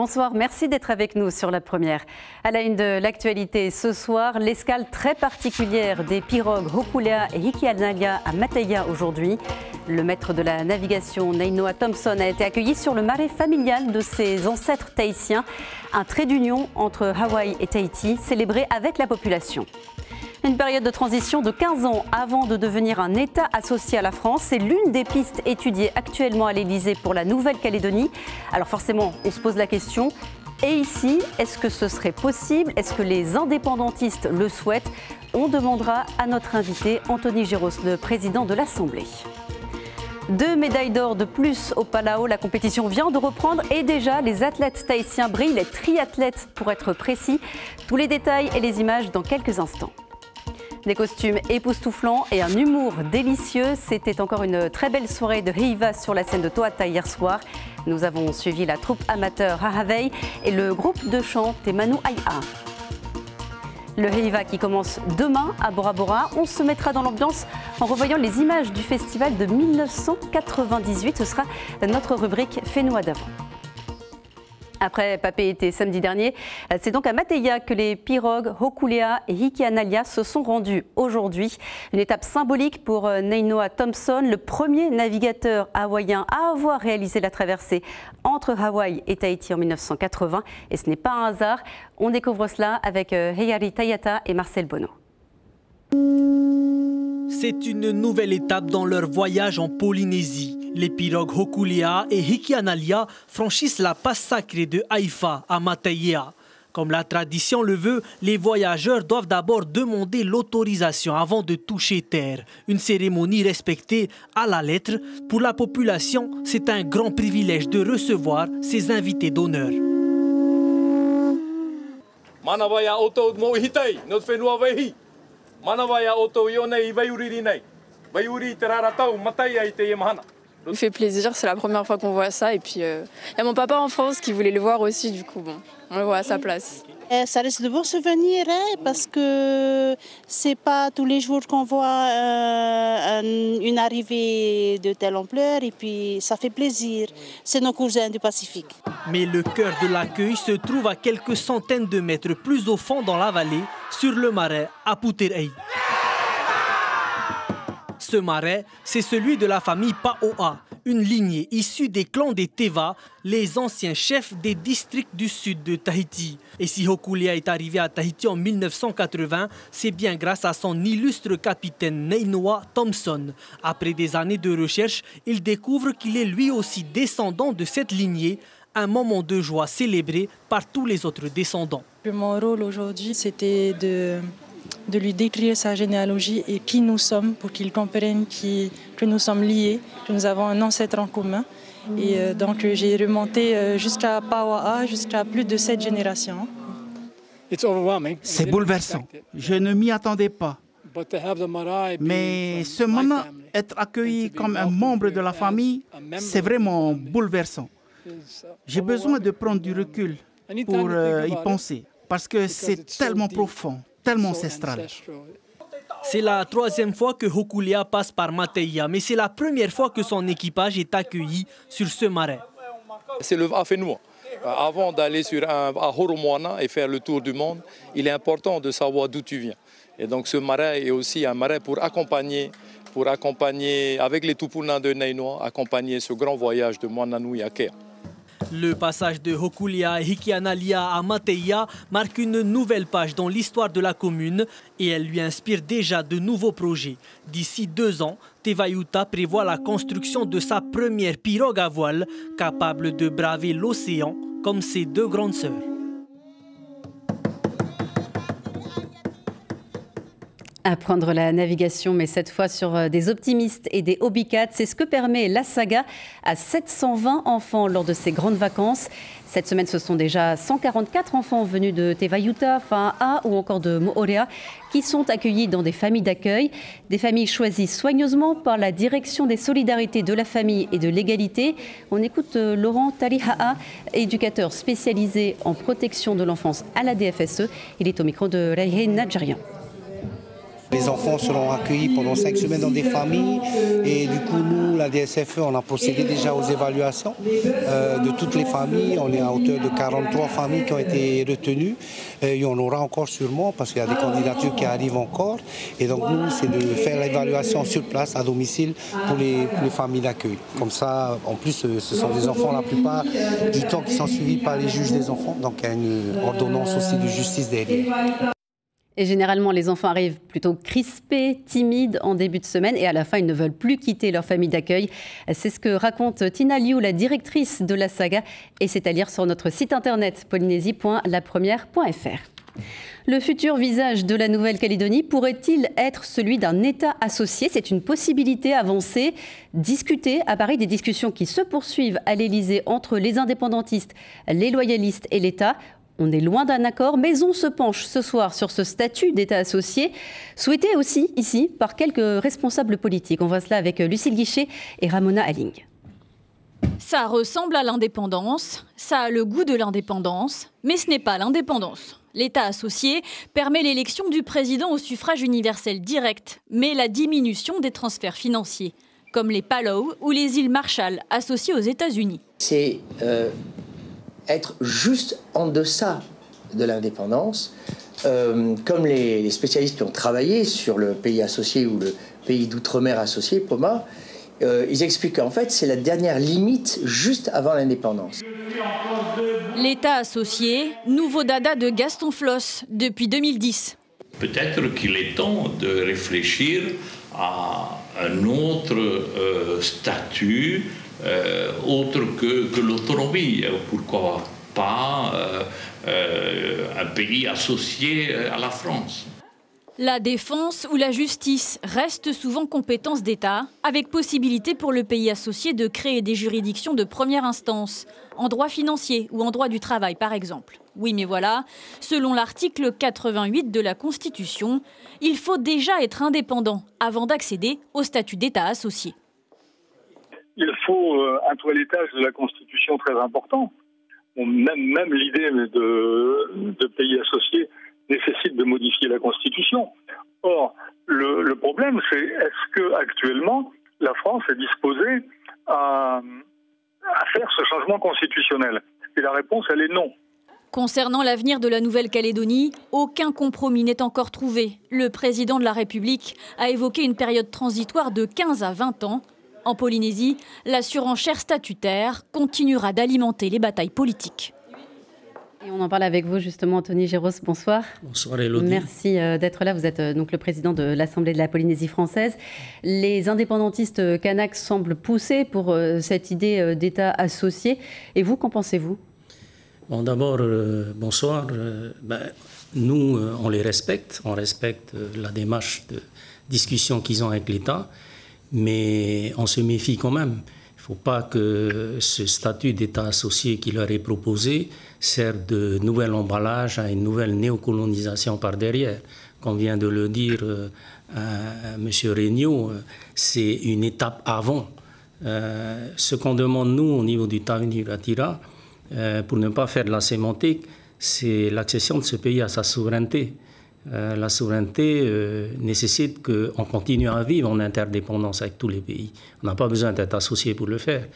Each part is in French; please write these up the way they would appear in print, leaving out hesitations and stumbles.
Bonsoir, merci d'être avec nous sur La Première. À la une de l'actualité ce soir, l'escale très particulière des pirogues Hokulea et Hikianalia à Mataya aujourd'hui. Le maître de la navigation Nainoa Thompson a été accueilli sur le marais familial de ses ancêtres tahitiens. Un trait d'union entre Hawaï et Tahiti célébré avec la population. Une période de transition de 15 ans avant de devenir un État associé à la France. C'est l'une des pistes étudiées actuellement à l'Élysée pour la Nouvelle-Calédonie. Alors forcément, on se pose la question. Et ici, est-ce que ce serait possible? Est-ce que les indépendantistes le souhaitent? On demandera à notre invité Anthony Géros, le président de l'Assemblée. 2 médailles d'or de plus au Palau. La compétition vient de reprendre et déjà les athlètes tahitiens brillent, les triathlètes pour être précis. Tous les détails et les images dans quelques instants. Des costumes époustouflants et un humour délicieux. C'était encore une très belle soirée de Heiva sur la scène de Toata hier soir. Nous avons suivi la troupe amateur Hahavei et le groupe de chant Te Manu Ai'a. Le Heiva qui commence demain à Bora Bora. On se mettra dans l'ambiance en revoyant les images du festival de 1998. Ce sera notre rubrique Fais-nous d'avant. Après Papeete samedi dernier, c'est donc à Mataya que les pirogues Hokulea et Hikianalia se sont rendus aujourd'hui. Une étape symbolique pour Nainoa Thompson, le premier navigateur hawaïen à avoir réalisé la traversée entre Hawaï et Tahiti en 1980. Et ce n'est pas un hasard. On découvre cela avec Heiari Tayata et Marcel Bono. C'est une nouvelle étape dans leur voyage en Polynésie. Les pirogues Hokulea et Hikianalia franchissent la passe sacrée de Haifa à Mataya. Comme la tradition le veut, les voyageurs doivent d'abord demander l'autorisation avant de toucher terre. Une cérémonie respectée à la lettre. Pour la population, c'est un grand privilège de recevoir ces invités d'honneur. Manavaya auto mo hitei, notre fenua vehi. Manavaya auto yone ivaïuri nei. Vaïuri teraratau mataya ite yemahana. Ça fait plaisir, c'est la première fois qu'on voit ça. Et puis, il y a mon papa en France qui voulait le voir aussi, du coup, bon, on le voit à sa place. Ça reste de bons souvenirs, parce que c'est pas tous les jours qu'on voit une arrivée de telle ampleur, et puis ça fait plaisir. C'est nos cousins du Pacifique. Mais le cœur de l'accueil se trouve à quelques centaines de mètres plus au fond dans la vallée, sur le marais à Puterei. Ce marais, c'est celui de la famille Paoa, une lignée issue des clans des Teva, les anciens chefs des districts du sud de Tahiti. Et si Hokulea est arrivé à Tahiti en 1980, c'est bien grâce à son illustre capitaine Nainoa Thompson. Après des années de recherche, il découvre qu'il est lui aussi descendant de cette lignée, un moment de joie célébré par tous les autres descendants. Mon rôle aujourd'hui, c'était de lui décrire sa généalogie et qui nous sommes pour qu'il comprenne que nous sommes liés, que nous avons un ancêtre en commun. Et donc j'ai remonté jusqu'à Paoa, jusqu'à plus de 7 générations. C'est bouleversant. Je ne m'y attendais pas. Mais ce moment, être accueilli comme un membre de la famille, c'est vraiment bouleversant. J'ai besoin de prendre du recul pour y penser, parce que c'est tellement profond, tellement ancestral. C'est la 3e fois que Hokulea passe par Mataya, mais c'est la première fois que son équipage est accueilli sur ce marais. C'est le Afenua. Avant d'aller à Horomoana et faire le tour du monde, il est important de savoir d'où tu viens. Et donc ce marais est aussi un marais pour accompagner avec les Tupuna de Nainoa, accompagner ce grand voyage de Moananui à Kea. Le passage de Hokulea et Hikianalia à Mataya marque une nouvelle page dans l'histoire de la commune et elle lui inspire déjà de nouveaux projets. D'ici 2 ans, Tevayuta prévoit la construction de sa première pirogue à voile capable de braver l'océan comme ses 2 grandes sœurs. Apprendre la navigation, mais cette fois sur des optimistes et des hobbycats, c'est ce que permet la saga à 720 enfants lors de ses grandes vacances. Cette semaine, ce sont déjà 144 enfants venus de Tevayuta, Fa'a'a ou encore de Moorea qui sont accueillis dans des familles d'accueil. Des familles choisies soigneusement par la direction des solidarités de la famille et de l'égalité. On écoute Laurent Taliha'a, éducateur spécialisé en protection de l'enfance à la DFSE. Il est au micro de Raihe Nadjarian. Les enfants seront accueillis pendant 5 semaines dans des familles et du coup nous, la DSFE, on a procédé déjà aux évaluations de toutes les familles. On est à hauteur de 43 familles qui ont été retenues. Il y en aura encore sûrement parce qu'il y a des candidatures qui arrivent encore. Et donc nous, c'est de faire l'évaluation sur place, à domicile, pour les familles d'accueil. Comme ça, en plus, ce sont des enfants la plupart du temps qui sont suivis par les juges des enfants. Donc il y a une ordonnance aussi de justice derrière. Et généralement, les enfants arrivent plutôt crispés, timides en début de semaine et à la fin, ils ne veulent plus quitter leur famille d'accueil. C'est ce que raconte Tina Liu, la directrice de la saga, et c'est à lire sur notre site internet polynésie.lapremière.fr. Le futur visage de la Nouvelle-Calédonie pourrait-il être celui d'un État associé? C'est une possibilité avancée, discutée à Paris, des discussions qui se poursuivent à l'Élysée entre les indépendantistes, les loyalistes et l'État. On est loin d'un accord, mais on se penche ce soir sur ce statut d'État associé, souhaité aussi ici par quelques responsables politiques. On voit cela avec Lucille Guichet et Ramona Alling. Ça ressemble à l'indépendance, ça a le goût de l'indépendance, mais ce n'est pas l'indépendance. L'État associé permet l'élection du président au suffrage universel direct, mais la diminution des transferts financiers, comme les Palau ou les îles Marshall associées aux États-Unis. C'est être juste en deçà de l'indépendance, comme les spécialistes qui ont travaillé sur le pays associé ou le pays d'outre-mer associé, POMA, ils expliquent qu'en fait c'est la dernière limite juste avant l'indépendance. L'État associé, nouveau dada de Gaston Floss depuis 2010. Peut-être qu'il est temps de réfléchir à un autre statut autre que l'autonomie. Pourquoi pas un pays associé à la France? La défense ou la justice reste souvent compétence d'État, avec possibilité pour le pays associé de créer des juridictions de première instance, en droit financier ou en droit du travail par exemple. Oui, mais voilà, selon l'article 88 de la Constitution, il faut déjà être indépendant avant d'accéder au statut d'État associé. Il faut un toilettage de la Constitution très important. Bon, même l'idée de pays associés nécessite de modifier la Constitution. Or, le problème, c'est est-ce qu'actuellement, la France est disposée à faire ce changement constitutionnel? Et la réponse, elle est non. Concernant l'avenir de la Nouvelle-Calédonie, aucun compromis n'est encore trouvé. Le président de la République a évoqué une période transitoire de 15 à 20 ans. En Polynésie, la surenchère statutaire continuera d'alimenter les batailles politiques. Et on en parle avec vous justement, Anthony Géros, bonsoir. Bonsoir Élodie. Merci d'être là. Vous êtes donc le président de l'Assemblée de la Polynésie française. Les indépendantistes kanaks semblent pousser pour cette idée d'État associé. Et vous, qu'en pensez-vous? Bon, d'abord, bonsoir. Nous, on les respecte. On respecte la démarche de discussion qu'ils ont avec l'État. Mais on se méfie quand même. Il ne faut pas que ce statut d'État associé qui leur est proposé serve de nouvel emballage à une nouvelle néocolonisation par derrière. Comme vient de le dire M. Regnault, c'est une étape avant. Ce qu'on demande, nous, au niveau du Taveuni-Ratira, pour ne pas faire de la sémantique, c'est l'accession de ce pays à sa souveraineté. La souveraineté nécessite qu'on continue à vivre en interdépendance avec tous les pays. On n'a pas besoin d'être associé pour le faire.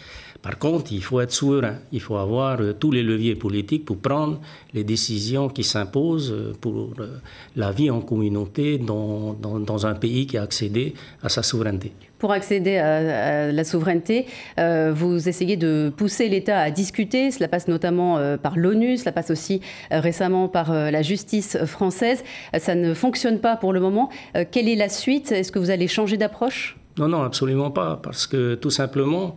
Par contre, il faut être souverain. Il faut avoir tous les leviers politiques pour prendre les décisions qui s'imposent pour la vie en communauté dans un pays qui a accédé à sa souveraineté. Pour accéder à la souveraineté, vous essayez de pousser l'État à discuter. Cela passe notamment par l'ONU, cela passe aussi récemment par la justice française. Ça ne fonctionne pas pour le moment. Quelle est la suite? Est-ce que vous allez changer d'approche? Non, absolument pas. Tout simplement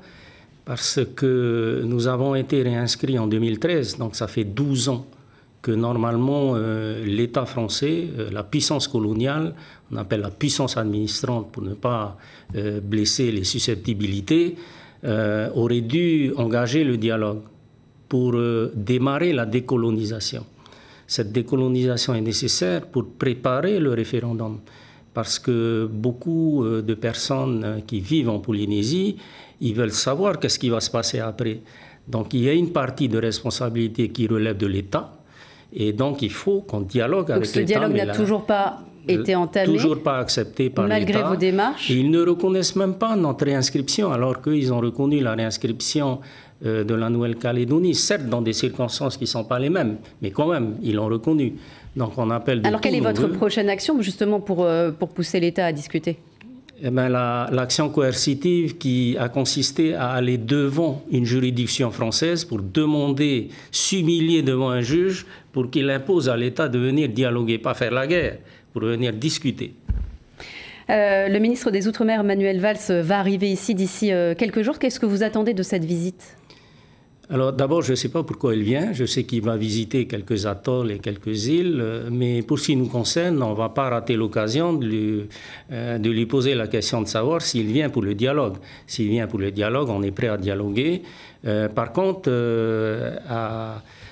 parce que nous avons été réinscrits en 2013, donc ça fait 12 ans que normalement l'État français, la puissance coloniale, on appelle la puissance administrante pour ne pas blesser les susceptibilités, aurait dû engager le dialogue pour démarrer la décolonisation. Cette décolonisation est nécessaire pour préparer le référendum, parce que beaucoup de personnes qui vivent en Polynésie, ils veulent savoir qu'est-ce qui va se passer après. Donc il y a une partie de responsabilité qui relève de l'État, Et donc, il faut qu'on dialogue avec l'État. Donc, ce dialogue n'a toujours pas été entamé. Toujours pas accepté par l'État. Malgré vos démarches. Et ils ne reconnaissent même pas notre réinscription, alors qu'ils ont reconnu la réinscription de la Nouvelle-Calédonie, certes dans des circonstances qui ne sont pas les mêmes, mais quand même, ils l'ont reconnu. Donc, on appelle de Alors, quelle est votre voeux. prochaine action, justement, pour pousser l'État à discuter? Eh bien, l'action coercitive qui a consisté à aller devant une juridiction française pour demander, s'humilier devant un juge pour qu'il impose à l'État de venir dialoguer, pas faire la guerre, pour venir discuter. Le ministre des Outre-mer, Manuel Valls, va arriver ici d'ici quelques jours. Qu'est-ce que vous attendez de cette visite? Alors d'abord, je ne sais pas pourquoi il vient. Je sais qu'il va visiter quelques atolls et quelques îles, mais pour ce qui nous concerne, on ne va pas rater l'occasion de lui poser la question de savoir s'il vient pour le dialogue. S'il vient pour le dialogue, on est prêt à dialoguer. Par contre,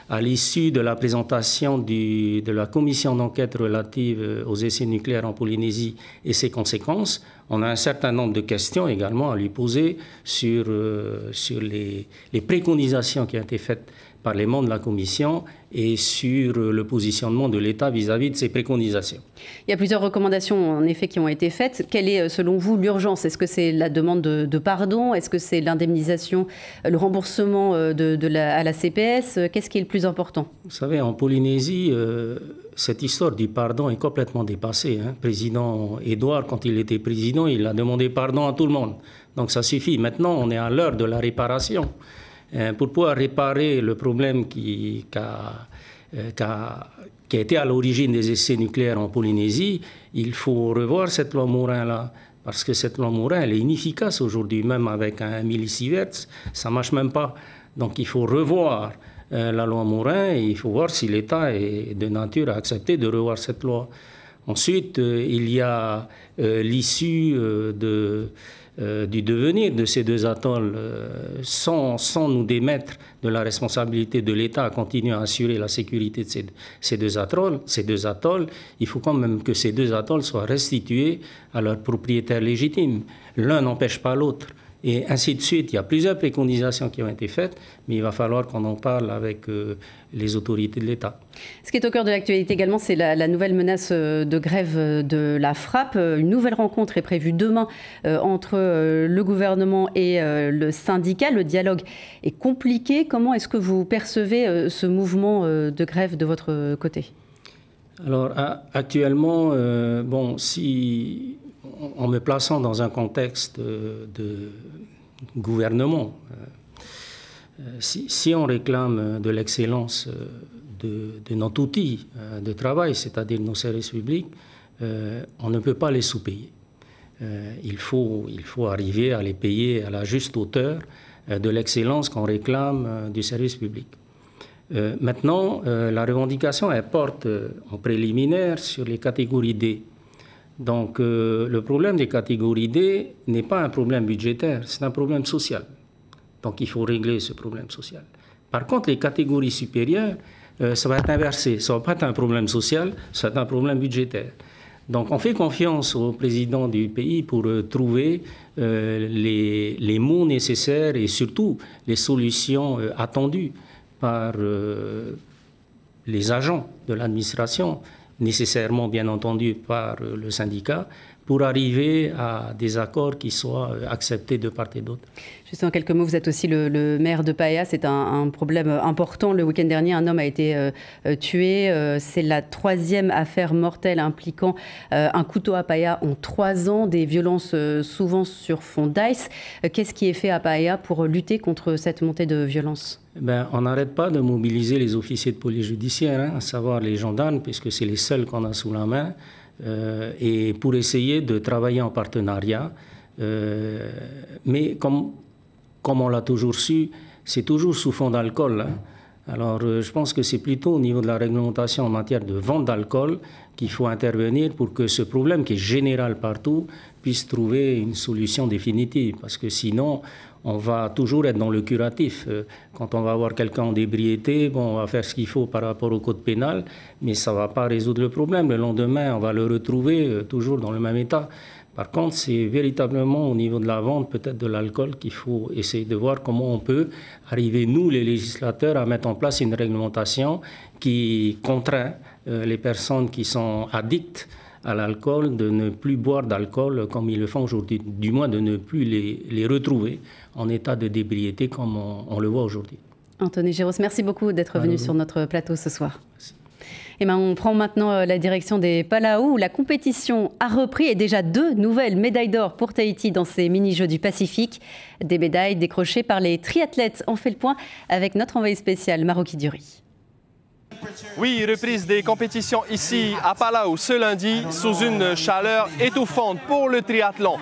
à l'issue de la présentation de la commission d'enquête relative aux essais nucléaires en Polynésie et ses conséquences, on a un certain nombre de questions également à lui poser sur les préconisations qui ont été faites par les membres de la commission et sur le positionnement de l'État vis-à-vis de ces préconisations. Il y a plusieurs recommandations en effet qui ont été faites. Quelle est selon vous l'urgence? Est-ce que c'est la demande de pardon? Est-ce que c'est l'indemnisation, le remboursement à la CPS? Qu'est-ce qui est le plus important? Vous savez, en Polynésie, cette histoire du pardon est complètement dépassée. Président Édouard, quand il était président, il a demandé pardon à tout le monde. Donc ça suffit. Maintenant, on est à l'heure de la réparation. Pour pouvoir réparer le problème qui a été à l'origine des essais nucléaires en Polynésie, il faut revoir cette loi Morin-là. Parce que cette loi Morin, elle est inefficace aujourd'hui, même avec un millisievert, ça ne marche même pas. Donc il faut revoir la loi Morin et il faut voir si l'État est de nature à accepter de revoir cette loi. Ensuite, il y a l'issue du devenir de ces deux atolls, sans nous démettre de la responsabilité de l'État à continuer à assurer la sécurité de ces deux atolls, il faut quand même que ces deux atolls soient restitués à leurs propriétaires légitimes. L'un n'empêche pas l'autre. Et ainsi de suite. Il y a plusieurs préconisations qui ont été faites, mais il va falloir qu'on en parle avec les autorités de l'État. Ce qui est au cœur de l'actualité également, c'est la nouvelle menace de grève de la frappe. Une nouvelle rencontre est prévue demain entre le gouvernement et le syndicat. Le dialogue est compliqué. Comment est-ce que vous percevez ce mouvement de grève de votre côté? Alors, actuellement, en me plaçant dans un contexte de gouvernement, si on réclame de l'excellence de notre outil de travail, c'est-à-dire nos services publics, on ne peut pas les sous-payer. Il faut arriver à les payer à la juste hauteur de l'excellence qu'on réclame du service public. Maintenant, la revendication, elle porte en préliminaire sur les catégories D. Donc, le problème des catégories D n'est pas un problème budgétaire, c'est un problème social. Donc, il faut régler ce problème social. Par contre, les catégories supérieures, ça va être inversé. Ça ne va pas être un problème social, ça va être un problème budgétaire. Donc, on fait confiance au président du pays pour trouver les mots nécessaires et surtout les solutions attendues par les agents de l'administration, nécessairement bien entendu par le syndicat, pour arriver à des accords qui soient acceptés de part et d'autre. Juste en quelques mots, vous êtes aussi le maire de Paea. C'est un problème important. Le week-end dernier, un homme a été tué. C'est la 3e affaire mortelle impliquant un couteau à Paea en 3 ans, des violences souvent sur fond d'ICE. Qu'est-ce qui est fait à Paea pour lutter contre cette montée de violence? On n'arrête pas de mobiliser les officiers de police judiciaire, à savoir les gendarmes, puisque c'est les seuls qu'on a sous la main, et pour essayer de travailler en partenariat. Mais comme on l'a toujours su, c'est toujours sous fond d'alcool. Alors je pense que c'est plutôt au niveau de la réglementation en matière de vente d'alcool qu'il faut intervenir pour que ce problème, qui est général partout, puisse trouver une solution définitive. Parce que sinon, on va toujours être dans le curatif. Quand on va voir quelqu'un en ébriété, on va faire ce qu'il faut par rapport au code pénal, mais ça ne va pas résoudre le problème. Le lendemain, on va le retrouver toujours dans le même état. Par contre, c'est véritablement au niveau de la vente, peut-être de l'alcool, qu'il faut essayer de voir comment on peut arriver, nous, les législateurs, à mettre en place une réglementation qui contraint les personnes qui sont addictes à l'alcool de ne plus boire d'alcool comme ils le font aujourd'hui, du moins de ne plus les retrouver en état de d'ébriété comme on le voit aujourd'hui. Anthony Géros, merci beaucoup d'être venu sur notre plateau ce soir. Merci. Et on prend maintenant la direction des Palau où la compétition a repris et déjà 2 nouvelles médailles d'or pour Tahiti dans ces mini-jeux du Pacifique. Des médailles décrochées par les triathlètes. On fait le point avec notre envoyé spécial Maroki Duri. Oui, reprise des compétitions ici à Palau ce lundi sous une chaleur étouffante pour le triathlon.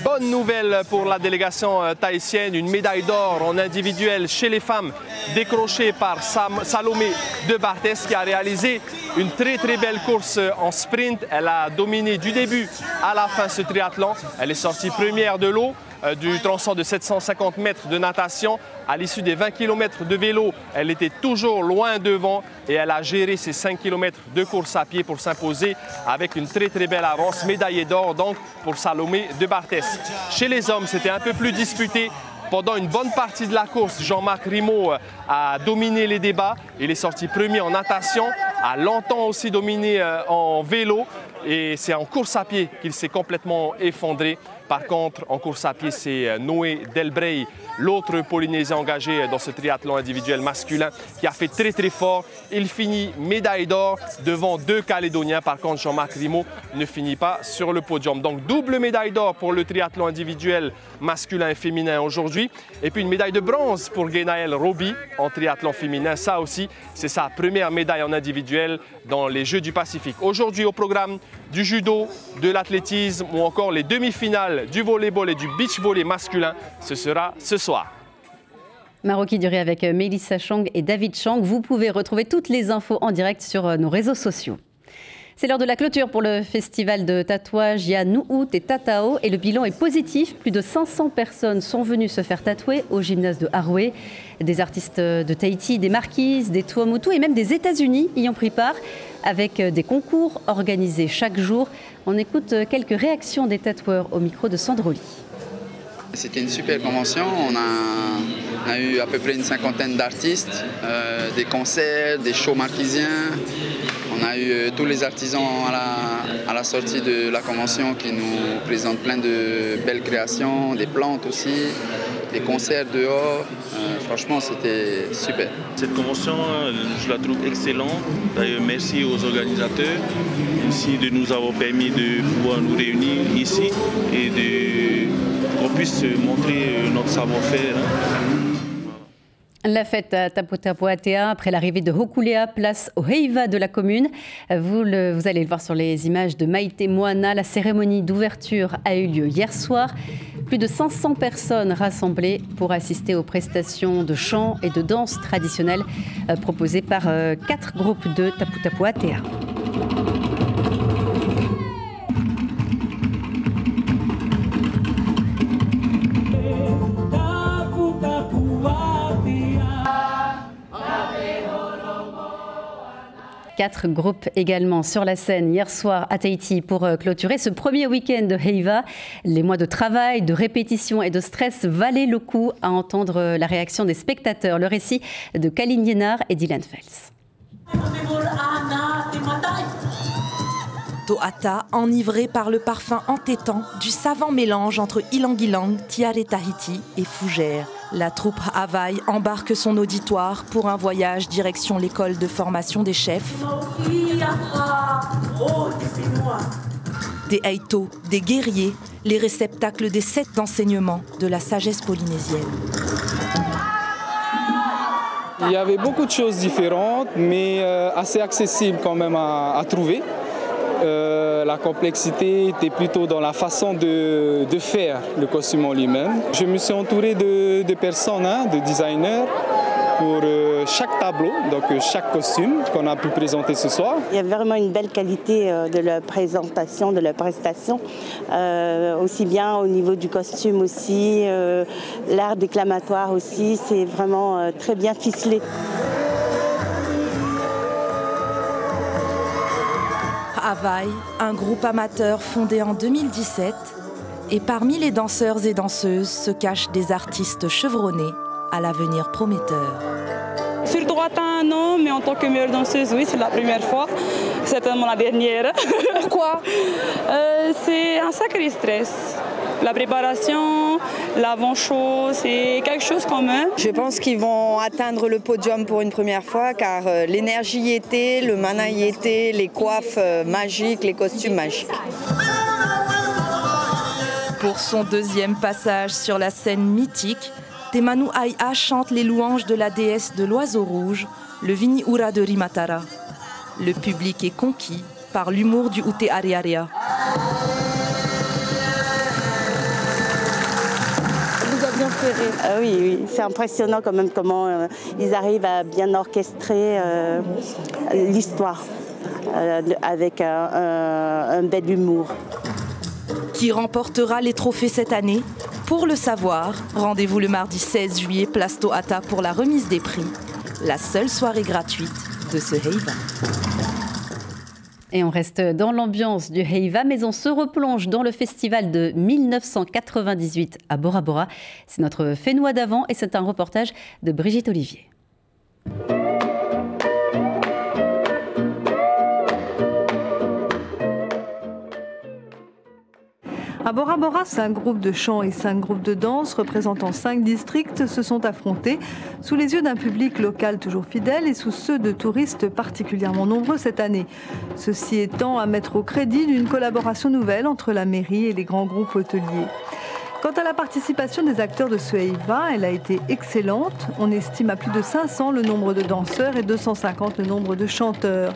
Bonne nouvelle pour la délégation tahitienne, une médaille d'or en individuel chez les femmes décrochée par Salomé de Barthès qui a réalisé une très belle course en sprint. Elle a dominé du début à la fin ce triathlon. Elle est sortie première de l'eau du tronçon de 750 mètres de natation. À l'issue des 20 km de vélo, elle était toujours loin devant et elle a géré ces 5 km de course à pied pour s'imposer avec une très belle avance. Médaillée d'or donc pour Salomé de Barthès. Chez les hommes, c'était un peu plus disputé. Pendant une bonne partie de la course, Jean-Marc Rimaud a dominé les débats. Il est sorti premier en natation, a longtemps aussi dominé en vélo. Et c'est en course à pied qu'il s'est complètement effondré. Par contre, en course à pied, c'est Noé Delbrey, l'autre Polynésien engagé dans ce triathlon individuel masculin, qui a fait très fort. Il finit médaille d'or devant 2 Calédoniens. Par contre, Jean-Marc Rimaud ne finit pas sur le podium. Donc, double médaille d'or pour le triathlon individuel masculin et féminin aujourd'hui. Et puis une médaille de bronze pour Guénaël Roby en triathlon féminin. Ça aussi, c'est sa première médaille en individuel dans les Jeux du Pacifique. Aujourd'hui, au programme du judo, de l'athlétisme ou encore les demi-finales du volleyball et du beach volley masculin, ce sera ce soir. Maroki Duri avec Mélissa Chang et David Chang. Vous pouvez retrouver toutes les infos en direct sur nos réseaux sociaux. C'est l'heure de la clôture pour le festival de tatouage Yanu'ut et Tatao et le bilan est positif. Plus de 500 personnes sont venues se faire tatouer au gymnase de Haroué. Des artistes de Tahiti, des Marquises, des Tuamotu et même des États-Unis y ont pris part avec des concours organisés chaque jour. On écoute quelques réactions des tatoueurs au micro de Sandroli. C'était une super convention, on a eu à peu près une 50aine d'artistes, des concerts, des shows marquisiens. On a eu tous les artisans à la sortie de la convention qui nous présentent plein de belles créations, des plantes aussi, des concerts dehors. Franchement, c'était super. Cette convention, je la trouve excellente. D'ailleurs, merci aux organisateurs ici de nous avoir permis de pouvoir nous réunir ici et qu'on puisse montrer notre savoir-faire. La fête à Tapu Tapu Atea, après l'arrivée de Hokulea, place au Heiva de la commune. Vous allez le voir sur les images de Maïté Moana. La cérémonie d'ouverture a eu lieu hier soir. Plus de 500 personnes rassemblées pour assister aux prestations de chant et de danse traditionnelles proposées par 4 groupes de Tapu Tapu Atea. Quatre groupes également sur la scène hier soir à Tahiti pour clôturer ce premier week-end de Heiva. Les mois de travail, de répétition et de stress valaient le coup à entendre la réaction des spectateurs. Le récit de Kaline Yenard et Dylan Fels. To'ata, enivré par le parfum entêtant du savant mélange entre Ilang-Ilang, Tiare Tahiti et Fougère. La troupe Havaï embarque son auditoire pour un voyage direction l'école de formation des chefs. Des Aito, des guerriers, les réceptacles des 7 enseignements de la sagesse polynésienne. Il y avait beaucoup de choses différentes, mais assez accessibles quand même à trouver. La complexité était plutôt dans la façon de faire le costume en lui-même. Je me suis entouré de personnes, de designers, pour chaque tableau, donc chaque costume qu'on a pu présenter ce soir. Il y a vraiment une belle qualité de la présentation, de la prestation, aussi bien au niveau du costume aussi, l'art déclamatoire aussi, c'est vraiment très bien ficelé. Havaï, un groupe amateur fondé en 2017. Et parmi les danseurs et danseuses se cachent des artistes chevronnés à l'avenir prometteur. Sur droit un an, mais en tant que meilleure danseuse, oui, c'est la première fois. Certainement la dernière. Pourquoi? C'est un sacré stress. La préparation, l'avant-show, c'est quelque chose quand même. Je pense qu'ils vont atteindre le podium pour une première fois car l'énergie y était, le mana y était, les coiffes magiques, les costumes magiques. Pour son deuxième passage sur la scène mythique, Temanu Aia chante les louanges de la déesse de l'oiseau rouge, le Viniura de Rimatara. Le public est conquis par l'humour du Ute Ariaria. Oui, c'est impressionnant quand même comment ils arrivent à bien orchestrer l'histoire avec un bel humour. Qui remportera les trophées cette année? Pour le savoir, rendez-vous le mardi 16 juillet, place Tohata pour la remise des prix, la seule soirée gratuite de ce Heiva. Et on reste dans l'ambiance du Heiva, mais on se replonge dans le festival de 1998 à Bora Bora. C'est notre Fénois d'avant et c'est un reportage de Brigitte Olivier. À Bora Bora, 5 groupes de chant et 5 groupes de danse représentant 5 districts se sont affrontés sous les yeux d'un public local toujours fidèle et sous ceux de touristes particulièrement nombreux cette année. Ceci étant à mettre au crédit d'une collaboration nouvelle entre la mairie et les grands groupes hôteliers. Quant à la participation des acteurs de ce Heiva, elle a été excellente. On estime à plus de 500 le nombre de danseurs et 250 le nombre de chanteurs.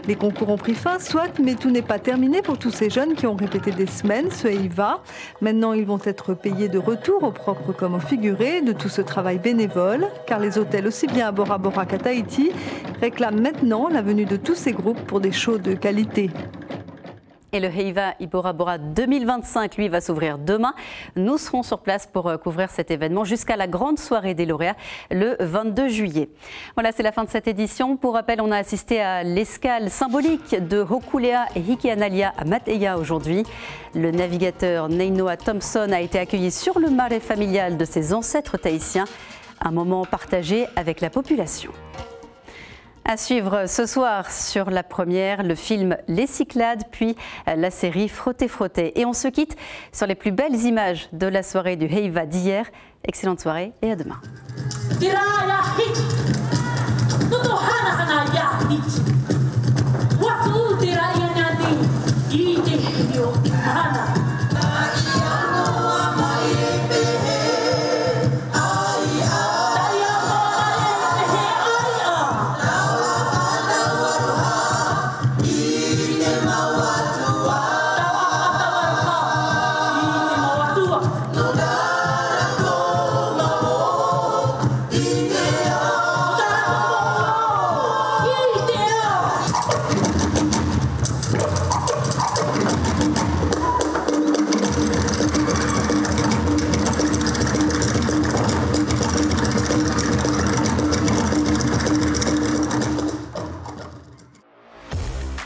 Les concours ont pris fin, soit, mais tout n'est pas terminé pour tous ces jeunes qui ont répété des semaines ce Heiva. Maintenant, ils vont être payés de retour au propre comme au figuré de tout ce travail bénévole, car les hôtels, aussi bien à Bora Bora qu'à Tahiti, réclament maintenant la venue de tous ces groupes pour des shows de qualité. Et le Heiva Bora Bora 2025, lui, va s'ouvrir demain. Nous serons sur place pour couvrir cet événement jusqu'à la grande soirée des lauréats le 22 juillet. Voilà, c'est la fin de cette édition. Pour rappel, on a assisté à l'escale symbolique de Hokulea et Hikianalia à Mateia aujourd'hui. Le navigateur Neinoa Thompson a été accueilli sur le marais familial de ses ancêtres tahitiens. Un moment partagé avec la population. À suivre ce soir sur la première, le film Les Cyclades, puis la série Frotter Frotter. Et on se quitte sur les plus belles images de la soirée du Heiva d'hier. Excellente soirée et à demain.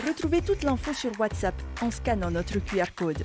Retrouvez toute l'info sur WhatsApp en scannant notre QR code.